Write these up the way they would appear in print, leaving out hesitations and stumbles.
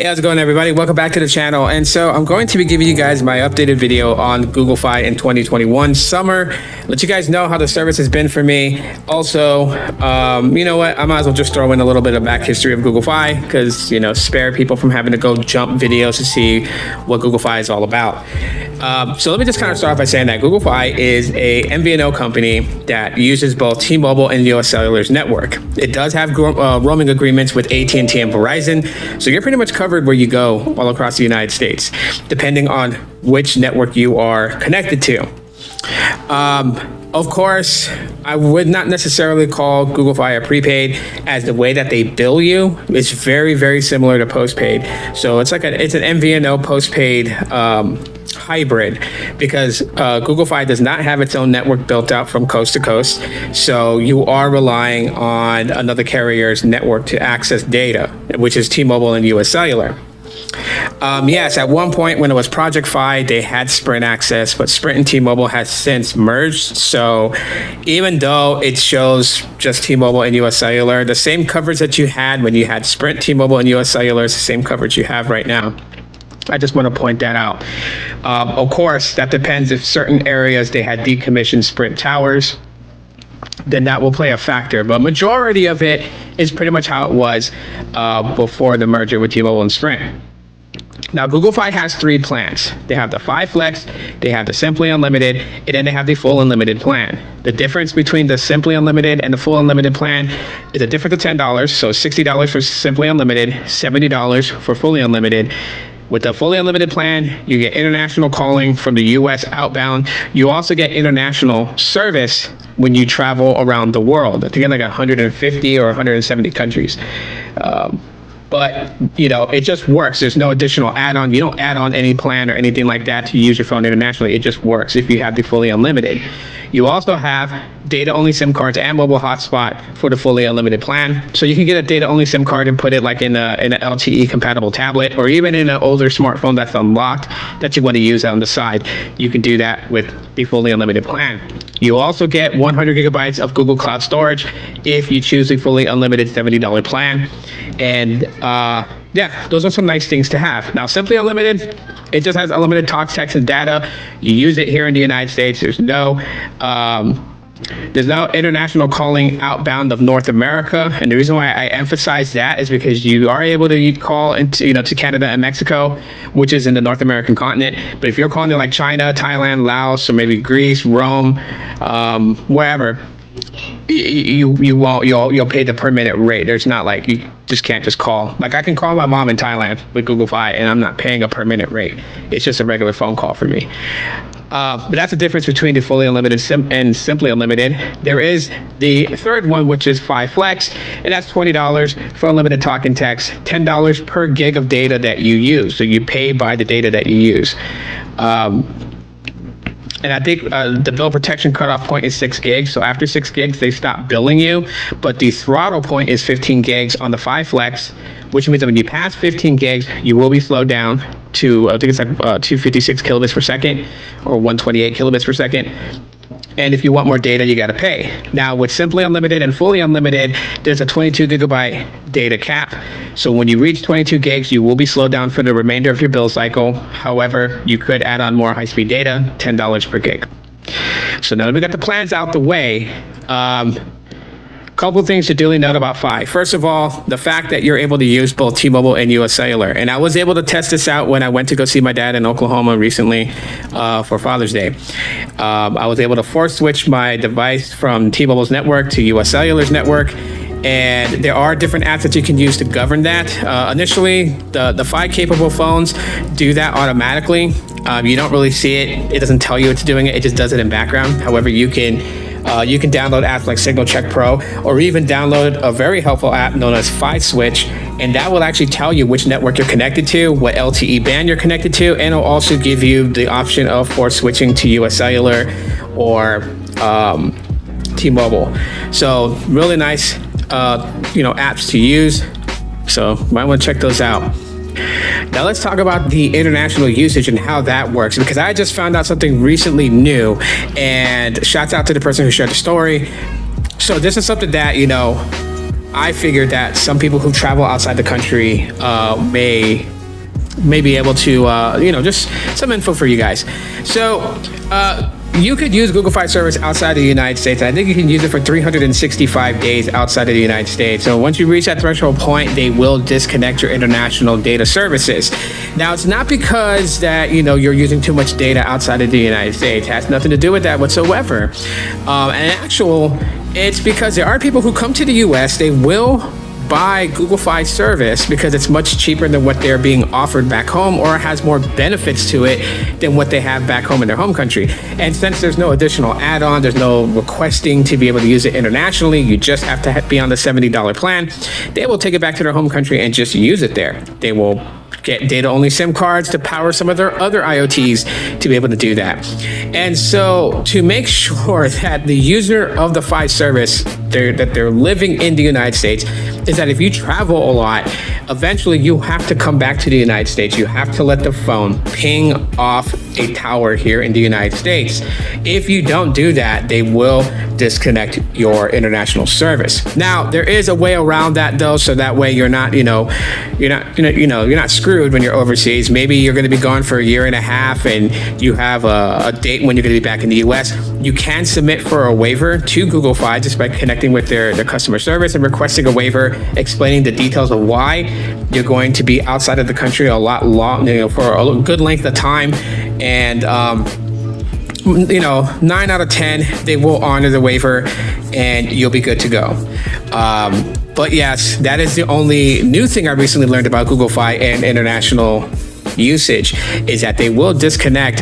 Hey, how's it going, everybody? Welcome back to the channel. And so I'm going to be giving you guys my updated video on Google Fi in 2021 summer. Let you guys know how the service has been for me. Also, you know what? I might as well just throw in a little bit of back history of Google Fi because, spare people from having to go jump videos to see what Google Fi is all about. So let me just kind of start off by saying that Google Fi is a MVNO company that uses both T-Mobile and US Cellular's network. It does have roaming agreements with AT&T and Verizon, so you're pretty much covered where you go all across the United States, depending on which network you are connected to. Of course, I would not necessarily call Google Fi a prepaid, as the way that they bill you is very, very similar to postpaid. So it's an MVNO postpaid hybrid, because Google Fi does not have its own network built out from coast to coast. So you are relying on another carrier's network to access data, which is T-Mobile and US Cellular. Yes, at one point when it was Project Fi, they had Sprint access, but Sprint and T-Mobile has since merged. So even though it shows just T-Mobile and US Cellular, the same coverage that you had when you had Sprint, T-Mobile, and US Cellular is the same coverage you have right now. I just want to point that out. Of course, that depends if certain areas they had decommissioned Sprint towers, then that will play a factor. But majority of it is pretty much how it was before the merger with T-Mobile and Sprint. Now, Google Fi has three plans. They have the Fi Flex, they have the Simply Unlimited, and then they have the Full Unlimited plan. The difference between the Simply Unlimited and the Full Unlimited plan is a difference of $10. So $60 for Simply Unlimited, $70 for Fully Unlimited. With the Fully Unlimited plan, you get international calling from the US outbound. You also get international service when you travel around the world. I think in like 150 or 170 countries. But, it just works. There's no additional add-on. You don't add on any plan or anything like that to use your phone internationally. It just works if you have the Fully Unlimited. You also have data-only SIM cards and mobile hotspot for the Fully Unlimited plan. So you can get a data-only SIM card and put it like in an LTE-compatible tablet, or even in an older smartphone that's unlocked that you want to use on the side. You can do that with the Fully Unlimited plan. You also get 100 gigabytes of Google Cloud storage if you choose the Fully Unlimited $70 plan. And yeah, those are some nice things to have. Now, Simply Unlimited, it just has unlimited talk, text, and data. You use it here in the United States. There's no international calling outbound of North America. And the reason why I emphasize that is because you are able to call into, to Canada and Mexico, which is in the North American continent. But if you're calling to like China, Thailand, Laos, or maybe Greece, Rome, wherever, you'll pay the per minute rate. There's not like, you just can't just call. Like, I can call my mom in Thailand with Google Fi and I'm not paying a per minute rate. It's just a regular phone call for me. But that's the difference between the Fully Unlimited and Simply Unlimited. There is the third one, which is Fi Flex, and that's $20 for unlimited talk and text, $10 per gig of data that you use. So you pay by the data that you use. And I think the bill protection cutoff point is 6 gigs. So after 6 gigs, they stop billing you. But the throttle point is 15 gigs on the Fi Flex, which means that when you pass 15 gigs, you will be slowed down to, I think it's like 256 kilobits per second or 128 kilobits per second. And if you want more data, you got to pay. Now, with Simply Unlimited and Fully Unlimited, there's a 22 gigabyte data cap. So when you reach 22 gigs, you will be slowed down for the remainder of your bill cycle. However, you could add on more high-speed data, $10 per gig. So now that we got the plans out the way, couple things to duly note about Fi. First of all, the fact that you're able to use both T-Mobile and US Cellular. And I was able to test this out when I went to go see my dad in Oklahoma recently for Father's Day. I was able to force switch my device from T-Mobile's network to US Cellular's network. And there are different apps that you can use to govern that. Initially, the Fi capable phones do that automatically. You don't really see it. It doesn't tell you it's doing it. It just does it in background. However, you can download apps like Signal Check Pro, or even download a very helpful app known as Fi Switch, and that will actually tell you which network you're connected to, what LTE band you're connected to, and it'll also give you the option of force switching to US Cellular or T-Mobile. So really nice, apps to use. So might want to check those out. Now let's talk about the international usage and how that works, because I just found out something recently new, and shouts out to the person who shared the story. So this is something that, I figured that some people who travel outside the country may be able to, just some info for you guys. So you could use Google Fi service outside of the United States. I think you can use it for 365 days outside of the United States. So once you reach that threshold point, they will disconnect your international data services. Now, it's not because that, you're using too much data outside of the United States. It has nothing to do with that whatsoever. It's because there are people who come to the US, they will buy Google Fi service because it's much cheaper than what they're being offered back home, or has more benefits to it than what they have back home in their home country. And since there's no additional add-on, there's no requesting to be able to use it internationally, you just have to be on the $70 plan. They will take it back to their home country and just use it there. They will get data-only SIM cards to power some of their other IoTs to be able to do that. And so to make sure that the user of the Fi service, that they're living in the United States, is that if you travel a lot, eventually you have to come back to the United States. You have to let the phone ping off a tower here in the United States. If you don't do that, they will disconnect your international service. Now, there is a way around that though, so that way you're not screwed when you're overseas. Maybe you're going to be gone for a year and a half and you have a date when you're going to be back in the US. You can submit for a waiver to Google Fi just by connecting with their customer service and requesting a waiver, explaining the details of why you're going to be outside of the country a lot long, for a good length of time. And 9 out of 10, they will honor the waiver and you'll be good to go. But yes, that is the only new thing I recently learned about Google Fi and international usage, is that they will disconnect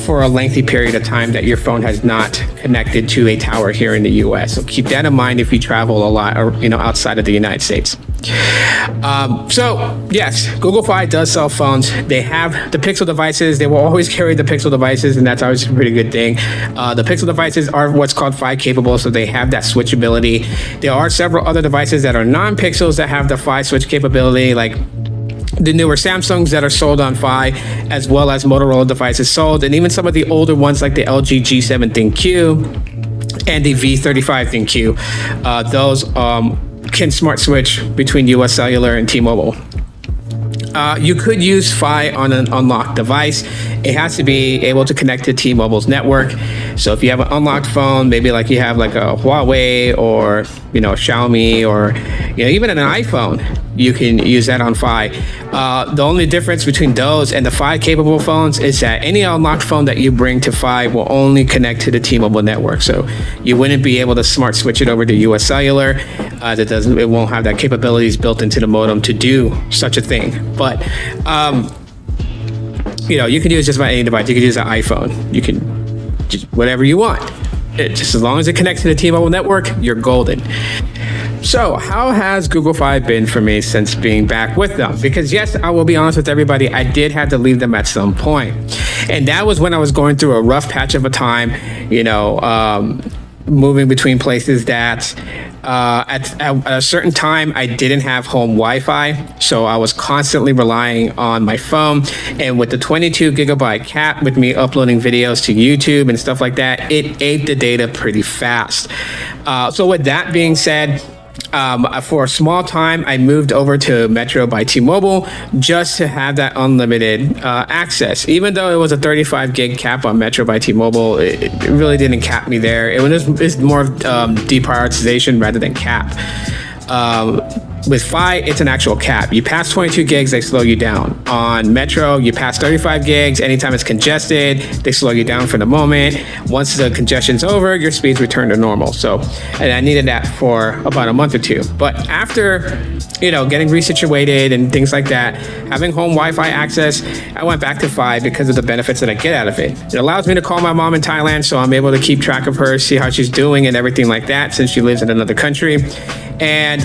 for a lengthy period of time that your phone has not connected to a tower here in the US. So keep that in mind if you travel a lot, or outside of the United States. So yes, Google Fi does sell phones. They have the Pixel devices. They will always carry the Pixel devices, and that's always a pretty good thing. The Pixel devices are what's called Fi capable, so they have that switchability. There are several other devices that are non-Pixels that have the Fi switch capability, like the newer Samsungs that are sold on Fi, as well as Motorola devices sold, and even some of the older ones like the LG G7 ThinQ and the V35 ThinQ. Those can smart switch between US Cellular and T-Mobile. You could use Fi on an unlocked device. It has to be able to connect to T-Mobile's network. So if you have an unlocked phone, maybe like you have like a Huawei or Xiaomi, or even an iPhone, you can use that on Fi. The only difference between those and the Fi capable phones is that any unlocked phone that you bring to Fi will only connect to the T-Mobile network. So you wouldn't be able to smart switch it over to US Cellular. It won't have that capabilities built into the modem to do such a thing. But you can use just about any device. You can use an iPhone. You can just whatever you want. Just as long as it connects to the T-Mobile network, you're golden. So how has Google Fi been for me since being back with them? Because yes, I will be honest with everybody, I did have to leave them at some point. And that was when I was going through a rough patch of a time, moving between places that at a certain time I didn't have home Wi-Fi, so I was constantly relying on my phone. And with the 22 gigabyte cap, with me uploading videos to YouTube and stuff like that, it ate the data pretty fast. So with that being said, for a small time, I moved over to Metro by T-Mobile just to have that unlimited access. Even though it was a 35 gig cap on Metro by T-Mobile, it really didn't cap me there. It's more of deprioritization rather than cap. With Fi, it's an actual cap. You pass 22 gigs, they slow you down. On Metro, you pass 35 gigs, anytime it's congested, they slow you down for the moment. Once the congestion's over, your speeds return to normal. And I needed that for about a month or two. But after, getting resituated and things like that, having home Wi-Fi access, I went back to Fi because of the benefits that I get out of it. It allows me to call my mom in Thailand, so I'm able to keep track of her, see how she's doing and everything like that, since she lives in another country. And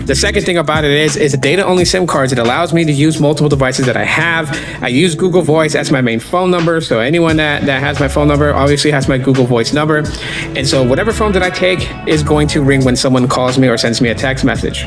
the second thing about it is a data-only SIM cards. It allows me to use multiple devices that I have. I use Google Voice as my main phone number, so anyone that has my phone number obviously has my Google Voice number. And so whatever phone that I take is going to ring when someone calls me or sends me a text message.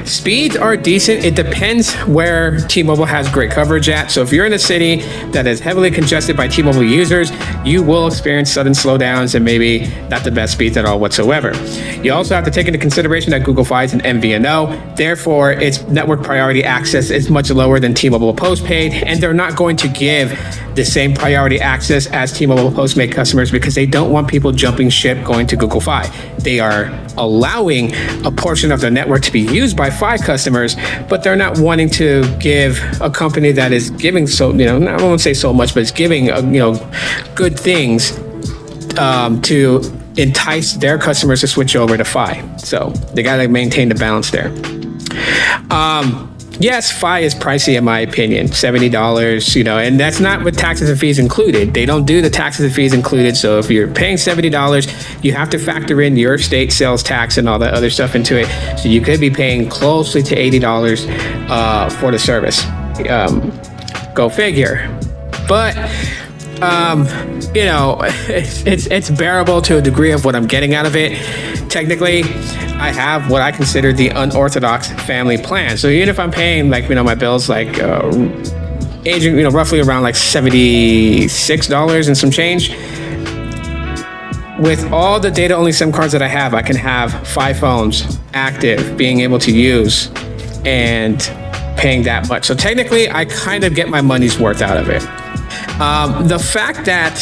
Speeds are decent. It depends where T-Mobile has great coverage at. So if you're in a city that is heavily congested by T-Mobile users, you will experience sudden slowdowns and maybe not the best speeds at all whatsoever. You also have to take into consideration that Google Fi is an MVNO. Therefore, its network priority access is much lower than T-Mobile postpaid, and they're not going to give the same priority access as T-Mobile postpaid customers because they don't want people jumping ship going to Google Fi. They are allowing a portion of their network to be used by Fi customers, but they're not wanting to give a company that is giving I won't say so much, but it's giving good things to entice their customers to switch over to Fi. So they got to maintain the balance there. Yes, Fi is pricey in my opinion, $70, and that's not with taxes and fees included. They don't do the taxes and fees included. So if you're paying $70, you have to factor in your state sales tax and all that other stuff into it. So you could be paying closely to $80 for the service. Go figure. But it's bearable to a degree of what I'm getting out of it. Technically, I have what I consider the unorthodox family plan. So even if I'm paying my bills aging roughly around $76 and some change, with all the data only SIM cards that I have, I can have 5 phones active, being able to use, and paying that much. So technically, I kind of get my money's worth out of it. The fact that,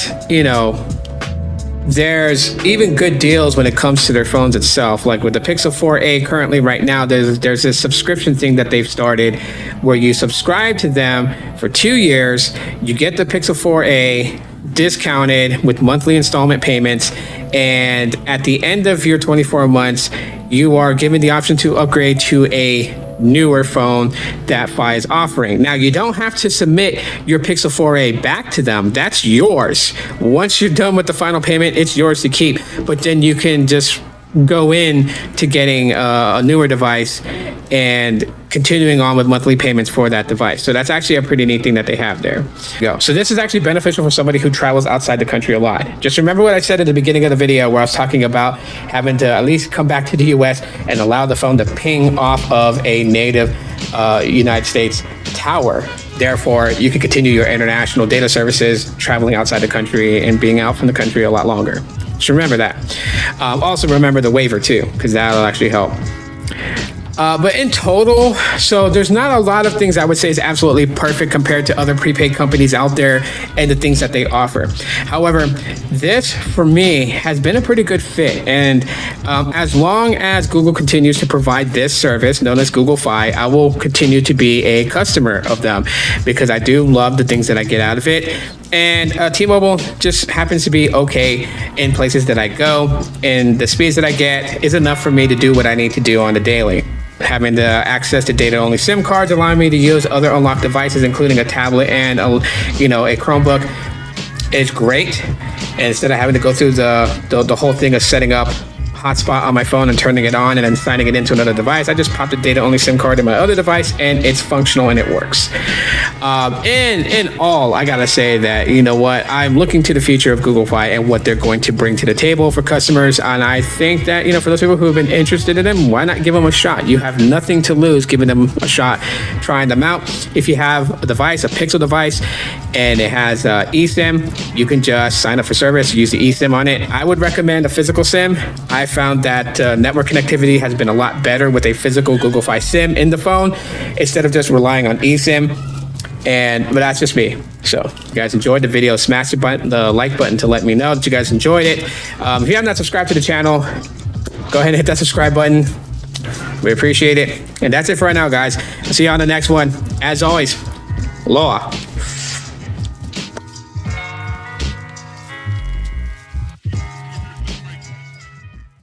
there's even good deals when it comes to their phones itself. Like with the Pixel 4a currently right now, there's this subscription thing that they've started where you subscribe to them for 2 years. You get the Pixel 4a discounted with monthly installment payments. And at the end of your 24 months, you are given the option to upgrade to a newer phone that Fi is offering. Now, you don't have to submit your Pixel 4a back to them. That's yours. Once you're done with the final payment, it's yours to keep. But then you can just go in to getting a newer device and continuing on with monthly payments for that device. So that's actually a pretty neat thing that they have there. So this is actually beneficial for somebody who travels outside the country a lot. Just remember what I said at the beginning of the video where I was talking about having to at least come back to the US and allow the phone to ping off of a native United States tower. Therefore, you can continue your international data services traveling outside the country and being out from the country a lot longer. Just remember that. Also remember the waiver too, because that'll actually help. But in total, so there's not a lot of things I would say is absolutely perfect compared to other prepaid companies out there and the things that they offer. However, this for me has been a pretty good fit. And as long as Google continues to provide this service known as Google Fi, I will continue to be a customer of them because I do love the things that I get out of it. And T-Mobile just happens to be okay in places that I go, and the speeds that I get is enough for me to do what I need to do on the daily. Having the access to data-only SIM cards allowing me to use other unlocked devices, including a tablet and a Chromebook, is great. And instead of having to go through the whole thing of setting up hotspot on my phone and turning it on and then signing it into another device, I just pop the data-only SIM card in my other device and it's functional and it works. In all, I gotta say that, I'm looking to the future of Google Fi and what they're going to bring to the table for customers. And I think that, for those people who have been interested in them, why not give them a shot? You have nothing to lose giving them a shot, trying them out. If you have a device, a Pixel device, and it has eSIM, you can just sign up for service, use the eSIM on it. I would recommend a physical SIM. I found that network connectivity has been a lot better with a physical Google Fi SIM in the phone instead of just relying on eSIM. But that's just me. So if you guys enjoyed the video, smash the like button to let me know that you guys enjoyed it. If you have not subscribed to the channel, go ahead and hit that subscribe button. We appreciate it. And that's it for right now, guys. See you on the next one. As always, aloha.